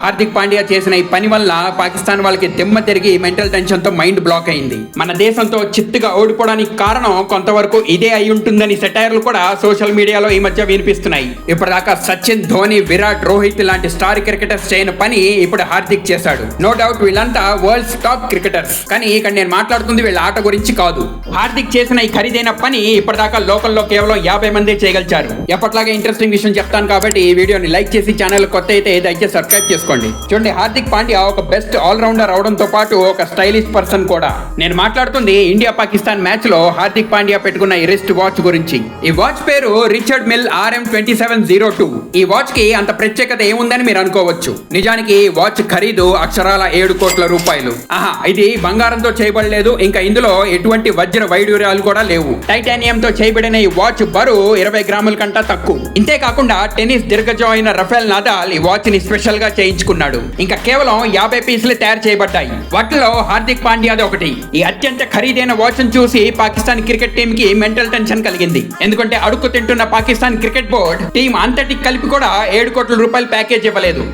హార్దిక్ పాండ్యా చేసిన ఈ పని వల్ల పాకిస్తాన్ వాళ్ళకి దిమ్మ తిరిగి మెంటల్ టెన్షన్ తో మైండ్ బ్లాక్ అయింది. మన దేశంతో చిత్తుగా ఓడిపోవడానికి కారణం కొంతవరకు ఇదే అయి ఉంటుందని సెటైర్లు కూడా సోషల్ మీడియాలో ఈ మధ్య వినిపిస్తున్నాయి. ఇప్పటిదాకా సచిన్, ధోని, విరాట్, రోహిత్ లాంటి స్టార్ క్రికెటర్స్ చేయని పని ఇప్పుడు హార్దిక్ చేశాడు. నో డౌట్ వీళ్ళంతా వరల్డ్స్ టాప్ క్రికెటర్స్. కానీ ఇక్కడ నేను మాట్లాడుతుంది వీళ్ళ ఆట గురించి కాదు. హార్దిక్ చేసిన ఈ ఖరీదైన పని ఇప్పటిదాకా లోకల్లో కేవలం 50 మంది చేయగలిచారు. ఎప్పట్లాగే ఇంట్రెస్టింగ్ విషయం చెప్తాను కాబట్టి ఈ వీడియోని లైక్ చేసి ఛానల్ కొత్త అయితే దయచేసి సబ్స్క్రైబ్ చేసుకోండి. చూడండి, హార్దిక్ పాండ్యా ఒక బెస్ట్ ఆల్రౌండర్ అవడంతో పాటు ఒక స్టైలిష్ పర్సన్ కూడా. నేను మాట్లాడుతుంది ఇండియా పాకిస్తాన్ మ్యాచ్ లో హార్దిక్ పాండ్యా పెట్టుకున్న ఈ రిస్ట్ వాచ్ గురించి. ఈ వాచ్ పేరు రిచర్డ్ మిల్ RM2702. ఈ వాచ్ కి అంత ప్రత్యేకత ఏముందని మీరు అనుకోవచ్చు. నిజానికి ఈ వాచ్ ఖరీదు అక్షరాల 7 కోట్ల రూపాయలు. ఇది బంగారంతో చేయబడలేదు, ఇంకా ఇందులో ఎటువంటి వజ్ర వైడూర్యాలు కూడా లేవు. టైటానియం తో చేయబడిన ఈ వాచ్ బరువు 20 గ్రాముల కంటే తక్కువ. ఇంతేకాకుండా టెన్నిస్ దిగ్గజం అయిన రఫేల్ నడాల్ ఈ వాచ్ ని స్పెషల్ గా చేయించుకున్నాడు. ఇంకా కేవలం 50 పీసులు తయారు చేయబడ్డాయి. వాటిలో హార్దిక్ పాండ్యాది ఒకటి. ఈ అత్యంత ఖరీదైన వాచ్ ను చూసి పాకిస్తాన్ క్రికెట్ టీమ్ కి మెంటల్ టెన్షన్ కలిగింది. ఎందుకంటే అడుక్కు తింటున్న పాకిస్తాన్ క్రికెట్ బోర్డు టీం అంతటికి కలిపి కూడా 7 కోట్ల రూపాయల ప్యాకేజ్ ఇవ్వలేదు.